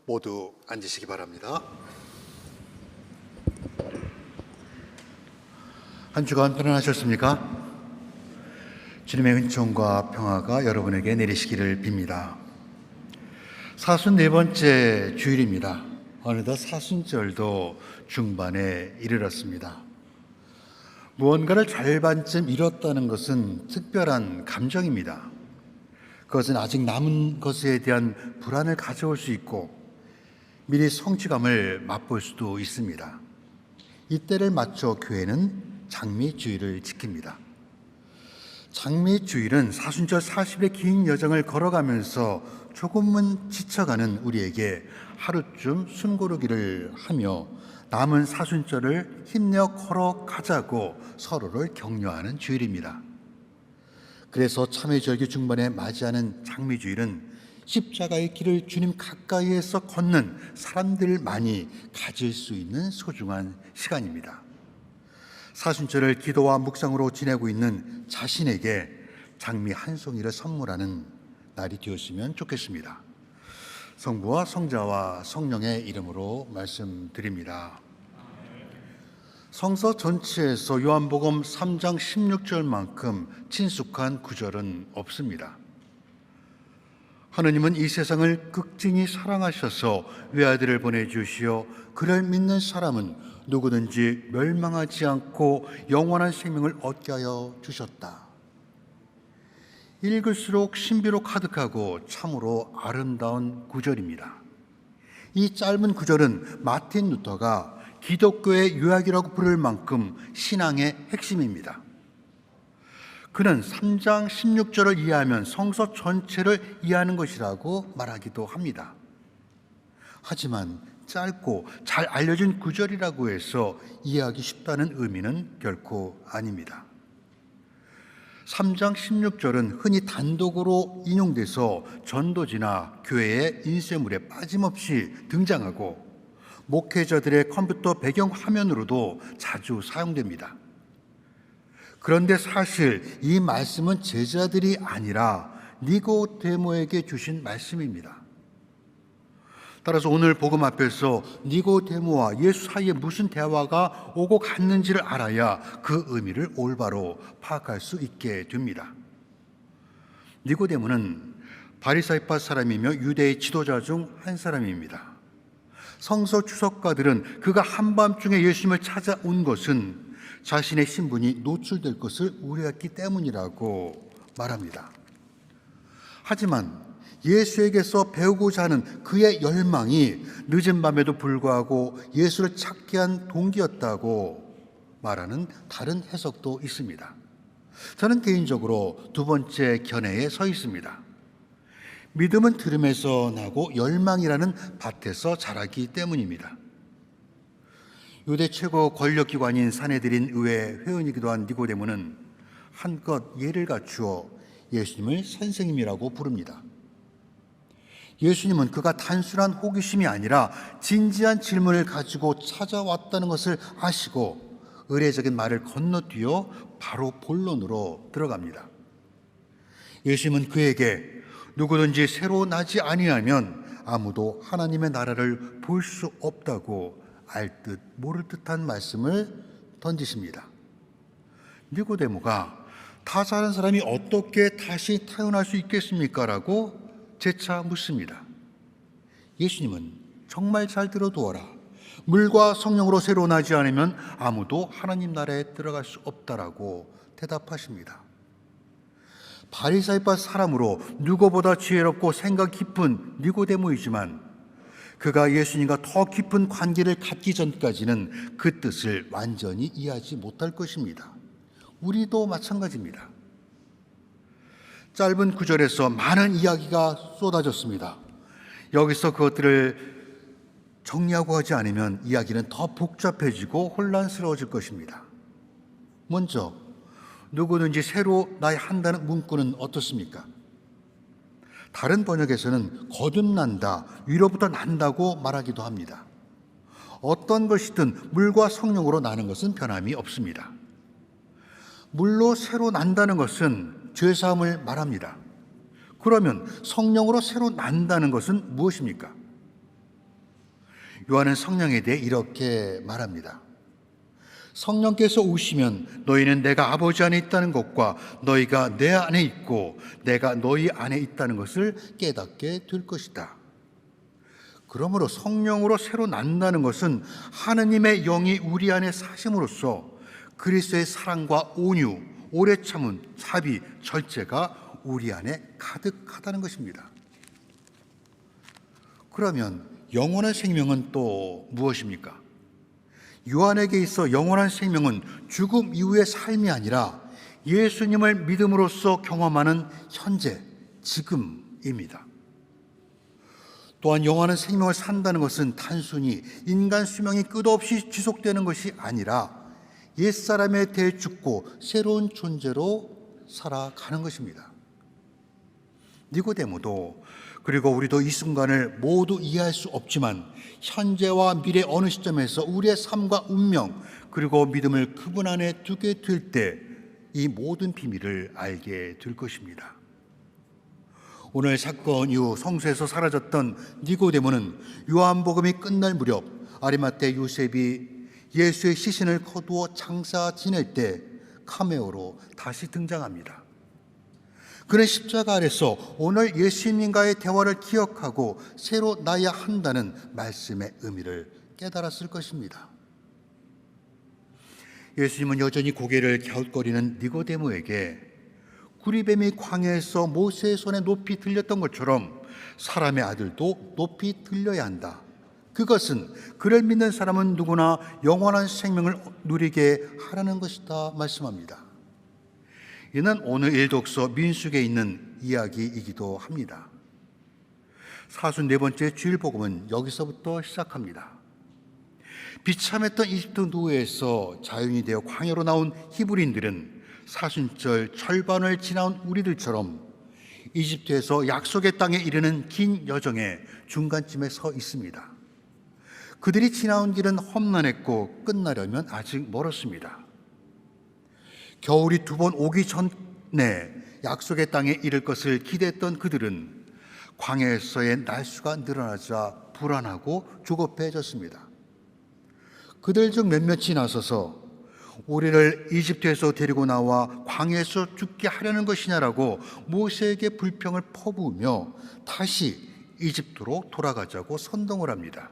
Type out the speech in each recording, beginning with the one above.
모두 앉으시기 바랍니다. 한 주간 편안하셨습니까? 주님의 은총과 평화가 여러분에게 내리시기를 빕니다. 44번째 주일입니다. 어느덧 사순절도 중반에 이르렀습니다. 무언가를 절반쯤 이뤘다는 것은 특별한 감정입니다. 그것은 아직 남은 것에 대한 불안을 가져올 수 있고 미리 성취감을 맛볼 수도 있습니다. 이때를 맞춰 교회는 장미주일을 지킵니다. 장미주일은 사순절 40일의 긴 여정을 걸어가면서 조금은 지쳐가는 우리에게 하루쯤 숨고르기를 하며 남은 사순절을 힘내어 걸어가자고 서로를 격려하는 주일입니다. 그래서 참회절기 중반에 맞이하는 장미주일은 십자가의 길을 주님 가까이에서 걷는 사람들만이 가질 수 있는 소중한 시간입니다. 사순절을 기도와 묵상으로 지내고 있는 자신에게 장미 한 송이를 선물하는 날이 되었으면 좋겠습니다. 성부와 성자와 성령의 이름으로 말씀드립니다. 성서 전체에서 요한복음 3장 16절만큼 친숙한 구절은 없습니다. 하느님은 이 세상을 극진히 사랑하셔서 외아들을 보내주시어 그를 믿는 사람은 누구든지 멸망하지 않고 영원한 생명을 얻게 하여 주셨다. 읽을수록 신비로 가득하고 참으로 아름다운 구절입니다. 이 짧은 구절은 마틴 루터가 기독교의 요약이라고 부를 만큼 신앙의 핵심입니다. 그는 3장 16절을 이해하면 성서 전체를 이해하는 것이라고 말하기도 합니다. 하지만 짧고 잘 알려진 구절이라고 해서 이해하기 쉽다는 의미는 결코 아닙니다. 3장 16절은 흔히 단독으로 인용돼서 전도지나 교회의 인쇄물에 빠짐없이 등장하고 목회자들의 컴퓨터 배경 화면으로도 자주 사용됩니다. 그런데 사실 이 말씀은 제자들이 아니라 니고데모에게 주신 말씀입니다. 따라서 오늘 복음 앞에서 니고데모와 예수 사이에 무슨 대화가 오고 갔는지를 알아야 그 의미를 올바로 파악할 수 있게 됩니다. 니고데모는 바리사이파 사람이며 유대의 지도자 중 한 사람입니다. 성서 주석가들은 그가 한밤중에 예수님을 찾아온 것은 자신의 신분이 노출될 것을 우려했기 때문이라고 말합니다. 하지만 예수에게서 배우고자 하는 그의 열망이 늦은 밤에도 불구하고 예수를 찾게 한 동기였다고 말하는 다른 해석도 있습니다. 저는 개인적으로 두 번째 견해에 서 있습니다. 믿음은 들음에서 나고 열망이라는 밭에서 자라기 때문입니다. 유대 최고 권력기관인 사내들인 의회 회원이기도 한 니고데모는 한껏 예를 갖추어 예수님을 선생님이라고 부릅니다. 예수님은 그가 단순한 호기심이 아니라 진지한 질문을 가지고 찾아왔다는 것을 아시고 의례적인 말을 건너뛰어 바로 본론으로 들어갑니다. 예수님은 그에게 누구든지 새로 나지 아니하면 아무도 하나님의 나라를 볼 수 없다고 알 듯 모를 듯한 말씀을 던지십니다. 니고데모가 다 자란 사람이 어떻게 다시 태어날 수 있겠습니까? 라고 재차 묻습니다. 예수님은 정말 잘 들어두어라. 물과 성령으로 새로 나지 않으면 아무도 하나님 나라에 들어갈 수 없다라고 대답하십니다. 바리사이파 사람으로 누구보다 지혜롭고 생각 깊은 니고데모이지만 그가 예수님과 더 깊은 관계를 갖기 전까지는 그 뜻을 완전히 이해하지 못할 것입니다. 우리도 마찬가지입니다. 짧은 구절에서 많은 이야기가 쏟아졌습니다. 여기서 그것들을 정리하고 하지 않으면 이야기는 더 복잡해지고 혼란스러워질 것입니다. 먼저 누구든지 새로 나야 한다는 문구는 어떻습니까? 다른 번역에서는 거듭난다, 위로부터 난다고 말하기도 합니다. 어떤 것이든 물과 성령으로 나는 것은 변함이 없습니다. 물로 새로 난다는 것은 죄사함을 말합니다. 그러면 성령으로 새로 난다는 것은 무엇입니까? 요한은 성령에 대해 이렇게 말합니다. 성령께서 오시면 너희는 내가 아버지 안에 있다는 것과 너희가 내 안에 있고 내가 너희 안에 있다는 것을 깨닫게 될 것이다. 그러므로 성령으로 새로 난다는 것은 하느님의 영이 우리 안에 사심으로써 그리스도의 사랑과 온유, 오래 참은 자비, 절제가 우리 안에 가득하다는 것입니다. 그러면 영원한 생명은 또 무엇입니까? 요한에게 있어 영원한 생명은 죽음 이후의 삶이 아니라 예수님을 믿음으로써 경험하는 현재, 지금입니다. 또한 영원한 생명을 산다는 것은 단순히 인간 수명이 끝없이 지속되는 것이 아니라 옛사람에 대해 죽고 새로운 존재로 살아가는 것입니다. 니고데모도 그리고 우리도 이 순간을 모두 이해할 수 없지만 현재와 미래 어느 시점에서 우리의 삶과 운명 그리고 믿음을 그분 안에 두게 될 때 이 모든 비밀을 알게 될 것입니다. 오늘 사건 이후 성소에서 사라졌던 니고데모는 요한복음이 끝날 무렵 아리마대 요셉이 예수의 시신을 거두어 장사 지낼 때 카메오로 다시 등장합니다. 그는 십자가 아래서 오늘 예수님과의 대화를 기억하고 새로 나야 한다는 말씀의 의미를 깨달았을 것입니다. 예수님은 여전히 고개를 갸웃거리는 니고데모에게 구리뱀이 광야에서 모세의 손에 높이 들렸던 것처럼 사람의 아들도 높이 들려야 한다. 그것은 그를 믿는 사람은 누구나 영원한 생명을 누리게 하라는 것이다 말씀합니다. 이는 오늘 일독서 민수기에 있는 이야기이기도 합니다. 44번째 주일복음은 여기서부터 시작합니다. 비참했던 이집트 노예에서 자유인이 되어 광야로 나온 히브리인들은 사순절 절반을 지나온 우리들처럼 이집트에서 약속의 땅에 이르는 긴 여정의 중간쯤에 서 있습니다. 그들이 지나온 길은 험난했고 끝나려면 아직 멀었습니다. 겨울이 2번 오기 전에 약속의 땅에 이를 것을 기대했던 그들은 광야에서의 날수가 늘어나자 불안하고 조급해졌습니다. 그들 중 몇몇이 나서서 우리를 이집트에서 데리고 나와 광야에서 죽게 하려는 것이냐라고 모세에게 불평을 퍼부으며 다시 이집트로 돌아가자고 선동을 합니다.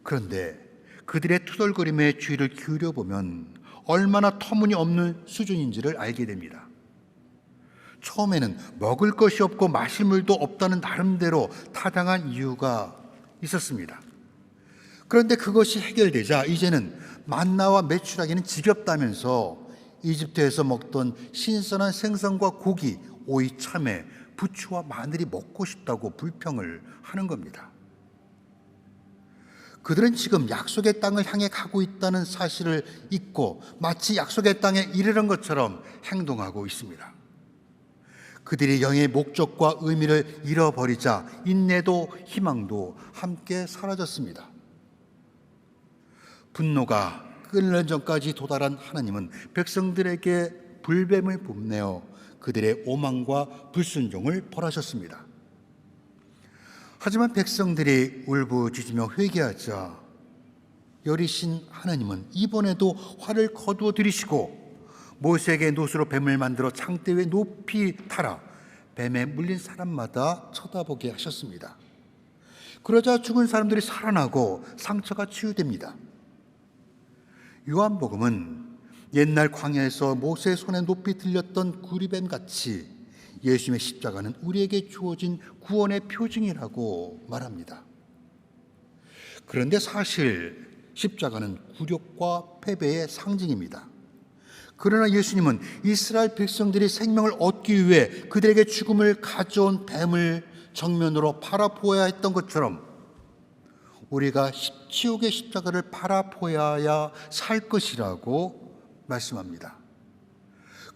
그런데 그들의 투덜거림에 주의를 기울여보면 얼마나 터무니없는 수준인지를 알게 됩니다. 처음에는 먹을 것이 없고 마실 물도 없다는 나름대로 타당한 이유가 있었습니다. 그런데 그것이 해결되자 이제는 만나와 메추라기는 지겹다면서 이집트에서 먹던 신선한 생선과 고기, 오이, 참외, 부추와 마늘이 먹고 싶다고 불평을 하는 겁니다. 그들은 지금 약속의 땅을 향해 가고 있다는 사실을 잊고 마치 약속의 땅에 이르는 것처럼 행동하고 있습니다. 그들이 영의 목적과 의미를 잃어버리자 인내도 희망도 함께 사라졌습니다. 분노가 끓는 전까지 도달한 하나님은 백성들에게 불뱀을 뽐내어 그들의 오만과 불순종을 벌하셨습니다. 하지만 백성들이 울부짖으며 회개하자 여리신 하나님은 이번에도 화를 거두어 들이시고 모세에게 노수로 뱀을 만들어 창대 위에 높이 달아 뱀에 물린 사람마다 쳐다보게 하셨습니다. 그러자 죽은 사람들이 살아나고 상처가 치유됩니다. 요한복음은 옛날 광야에서 모세의 손에 높이 들렸던 구리뱀같이 예수님의 십자가는 우리에게 주어진 구원의 표징이라고 말합니다. 그런데 사실 십자가는 굴욕과 패배의 상징입니다. 그러나 예수님은 이스라엘 백성들이 생명을 얻기 위해 그들에게 죽음을 가져온 뱀을 정면으로 바라보아야 했던 것처럼 우리가 지옥의 십자가를 바라보아야 살 것이라고 말씀합니다.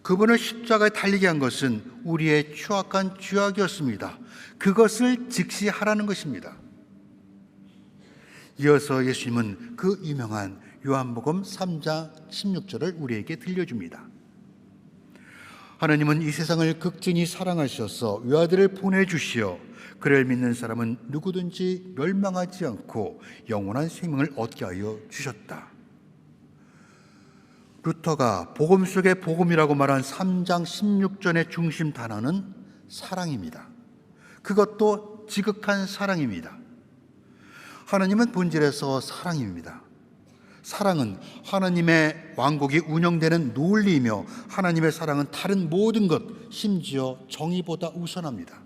그분을 십자가에 달리게 한 것은 우리의 추악한 죄악이었습니다. 그것을 직시하라는 것입니다. 이어서 예수님은 그 유명한 요한복음 3장 16절을 우리에게 들려줍니다. 하나님은 이 세상을 극진히 사랑하셔서 외아들을 보내주시어 그를 믿는 사람은 누구든지 멸망하지 않고 영원한 생명을 얻게 하여 주셨다. 루터가 복음 속의 복음이라고 말한 3장 16절의 중심 단어는 사랑입니다. 그것도 지극한 사랑입니다. 하나님은 본질에서 사랑입니다. 사랑은 하나님의 왕국이 운영되는 논리이며 하나님의 사랑은 다른 모든 것, 심지어 정의보다 우선합니다.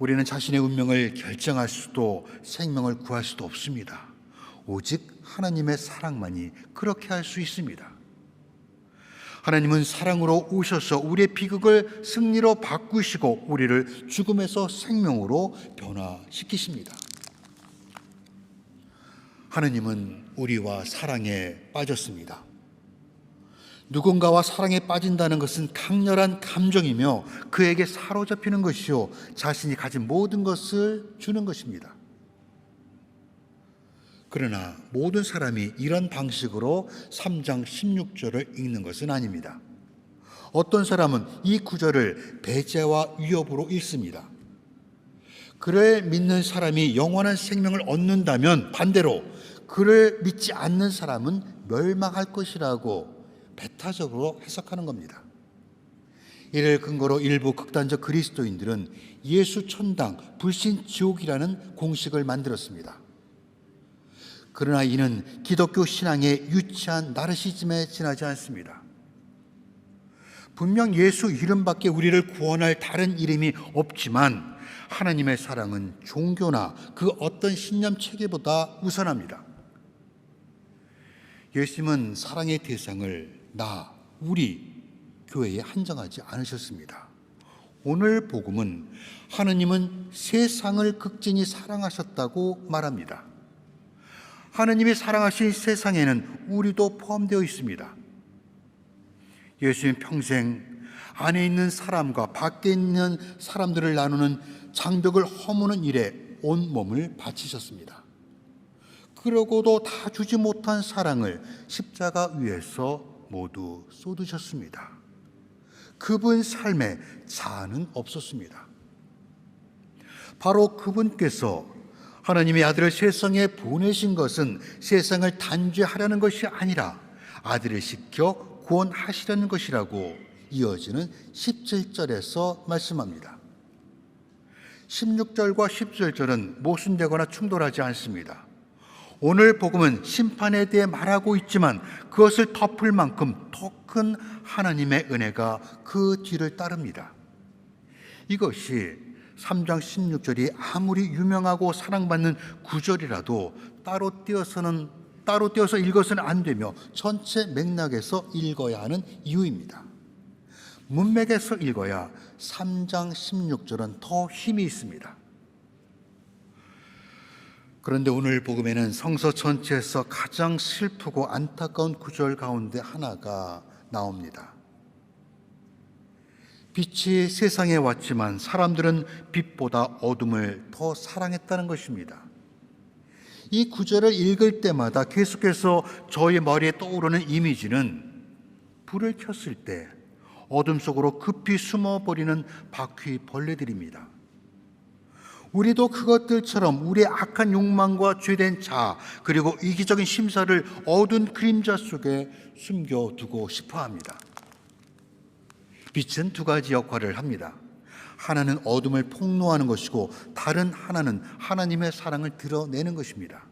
우리는 자신의 운명을 결정할 수도 생명을 구할 수도 없습니다. 오직 하나님의 사랑만이 그렇게 할 수 있습니다. 하나님은 사랑으로 오셔서 우리의 비극을 승리로 바꾸시고 우리를 죽음에서 생명으로 변화시키십니다. 하나님은 우리와 사랑에 빠졌습니다. 누군가와 사랑에 빠진다는 것은 강렬한 감정이며 그에게 사로잡히는 것이요 자신이 가진 모든 것을 주는 것입니다. 그러나 모든 사람이 이런 방식으로 3장 16절을 읽는 것은 아닙니다. 어떤 사람은 이 구절을 배제와 위협으로 읽습니다. 그를 믿는 사람이 영원한 생명을 얻는다면 반대로 그를 믿지 않는 사람은 멸망할 것이라고 배타적으로 해석하는 겁니다. 이를 근거로 일부 극단적 그리스도인들은 예수 천당, 불신 지옥이라는 공식을 만들었습니다. 그러나 이는 기독교 신앙의 유치한 나르시즘에 지나지 않습니다. 분명 예수 이름밖에 우리를 구원할 다른 이름이 없지만 하나님의 사랑은 종교나 그 어떤 신념 체계보다 우선합니다. 예수님은 사랑의 대상을 우리 교회에 한정하지 않으셨습니다. 오늘 복음은 하나님은 세상을 극진히 사랑하셨다고 말합니다. 하나님이 사랑하신 세상에는 우리도 포함되어 있습니다. 예수님 평생 안에 있는 사람과 밖에 있는 사람들을 나누는 장벽을 허무는 일에 온 몸을 바치셨습니다. 그러고도 다 주지 못한 사랑을 십자가 위에서 모두 쏟으셨습니다. 그분 삶에 자아는 없었습니다. 바로 그분께서 하나님의 아들을 세상에 보내신 것은 세상을 단죄하려는 것이 아니라 아들을 시켜 구원하시려는 것이라고 이어지는 17절에서 말씀합니다. 16절과 17절은 모순되거나 충돌하지 않습니다. 오늘 복음은 심판에 대해 말하고 있지만 그것을 덮을 만큼 더 큰 하나님의 은혜가 그 뒤를 따릅니다. 이것이 3장 16절이 아무리 유명하고 사랑받는 구절이라도 따로 떼어서 읽어서는 안 되며 전체 맥락에서 읽어야 하는 이유입니다. 문맥에서 읽어야 3장 16절은 더 힘이 있습니다. 그런데 오늘 복음에는 성서 전체에서 가장 슬프고 안타까운 구절 가운데 하나가 나옵니다. 빛이 세상에 왔지만 사람들은 빛보다 어둠을 더 사랑했다는 것입니다. 이 구절을 읽을 때마다 계속해서 저희 머리에 떠오르는 이미지는 불을 켰을 때 어둠 속으로 급히 숨어버리는 바퀴벌레들입니다. 우리도 그것들처럼 우리의 악한 욕망과 죄된 자아 그리고 이기적인 심사를 어두운 그림자 속에 숨겨두고 싶어합니다. 빛은 두 가지 역할을 합니다. 하나는 어둠을 폭로하는 것이고 다른 하나는 하나님의 사랑을 드러내는 것입니다.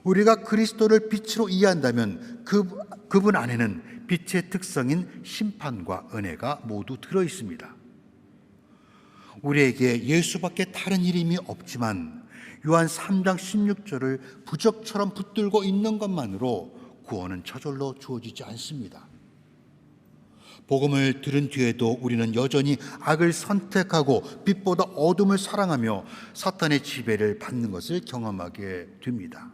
우리가 그리스도를 빛으로 이해한다면 그분 안에는 빛의 특성인 심판과 은혜가 모두 들어 있습니다. 우리에게 예수밖에 다른 이름이 없지만 요한 3장 16절을 부적처럼 붙들고 있는 것만으로 구원은 저절로 주어지지 않습니다. 복음을 들은 뒤에도 우리는 여전히 악을 선택하고 빛보다 어둠을 사랑하며 사탄의 지배를 받는 것을 경험하게 됩니다.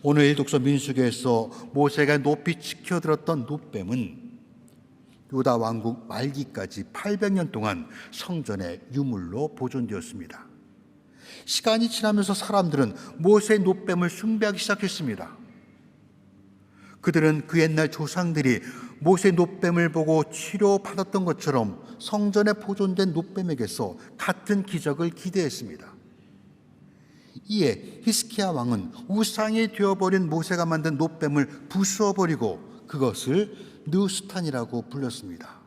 오늘 독서 민수기에서 모세가 높이 지켜들었던 놋뱀은 유다 왕국 말기까지 800년 동안 성전의 유물로 보존되었습니다. 시간이 지나면서 사람들은 모세의 놋뱀을 숭배하기 시작했습니다. 그들은 그 옛날 조상들이 모세 노뱀을 보고 치료받았던 것처럼 성전에 보존된 노뱀에게서 같은 기적을 기대했습니다. 이에 히스기야 왕은 우상이 되어버린 모세가 만든 노뱀을 부수어버리고 그것을 느우스탄이라고 불렀습니다.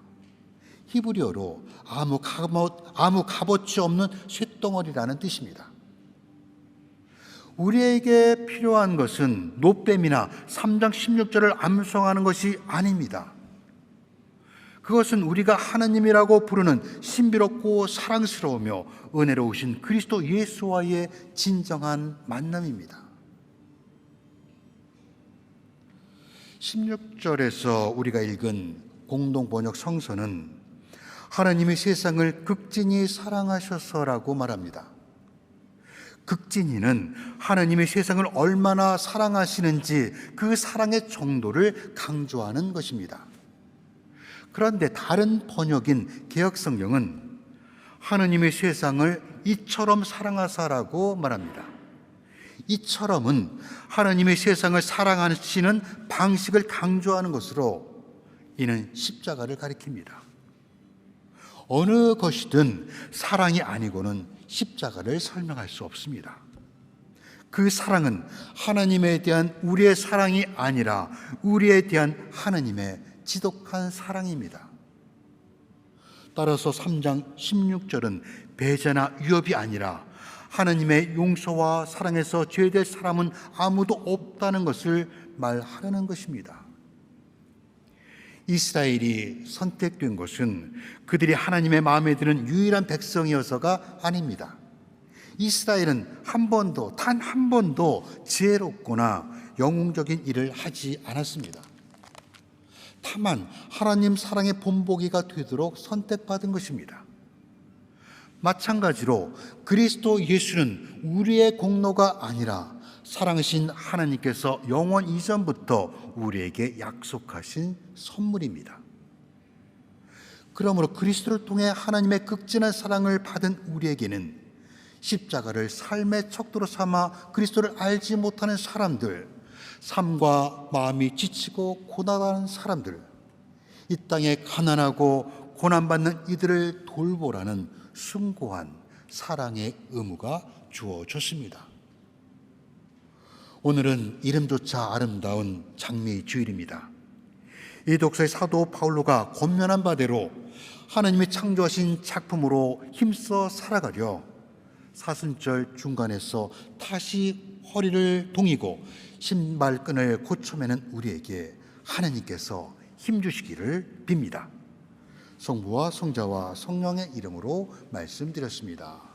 히브리어로 아무 값어치 없는 쇳덩어리라는 뜻입니다. 우리에게 필요한 것은 노뱀이나 3장 16절을 암송하는 것이 아닙니다. 그것은 우리가 하나님이라고 부르는 신비롭고 사랑스러우며 은혜로우신 그리스도 예수와의 진정한 만남입니다. 16절에서 우리가 읽은 공동번역 성서는 하나님이 세상을 극진히 사랑하셔서라고 말합니다. 극진히는 하나님이 세상을 얼마나 사랑하시는지 그 사랑의 정도를 강조하는 것입니다. 그런데 다른 번역인 개역성경은 하나님의 세상을 이처럼 사랑하사라고 말합니다. 이처럼은 하나님의 세상을 사랑하시는 방식을 강조하는 것으로 이는 십자가를 가리킵니다. 어느 것이든 사랑이 아니고는 십자가를 설명할 수 없습니다. 그 사랑은 하나님에 대한 우리의 사랑이 아니라 우리에 대한 하나님의 지독한 사랑입니다. 따라서 3장 16절은 배제나 위협이 아니라 하나님의 용서와 사랑에서 제외될 사람은 아무도 없다는 것을 말하려는 것입니다. 이스라엘이 선택된 것은 그들이 하나님의 마음에 드는 유일한 백성이어서가 아닙니다. 이스라엘은 단 한 번도 지혜롭거나 영웅적인 일을 하지 않았습니다. 다만 하나님 사랑의 본보기가 되도록 선택받은 것입니다. 마찬가지로 그리스도 예수는 우리의 공로가 아니라 사랑하신 하나님께서 영원 이전부터 우리에게 약속하신 선물입니다. 그러므로 그리스도를 통해 하나님의 극진한 사랑을 받은 우리에게는 십자가를 삶의 척도로 삼아 그리스도를 알지 못하는 사람들, 삶과 마음이 지치고 고난하는 사람들, 이 땅에 가난하고 고난받는 이들을 돌보라는 숭고한 사랑의 의무가 주어졌습니다. 오늘은 이름조차 아름다운 장미의 주일입니다. 이 독서의 사도 바울로가 권면한 바대로 하나님이 창조하신 작품으로 힘써 살아가려 사순절 중간에서 다시 허리를 동이고 신발끈을 고쳐매는 우리에게 하나님께서 힘주시기를 빕니다. 성부와 성자와 성령의 이름으로 말씀드렸습니다.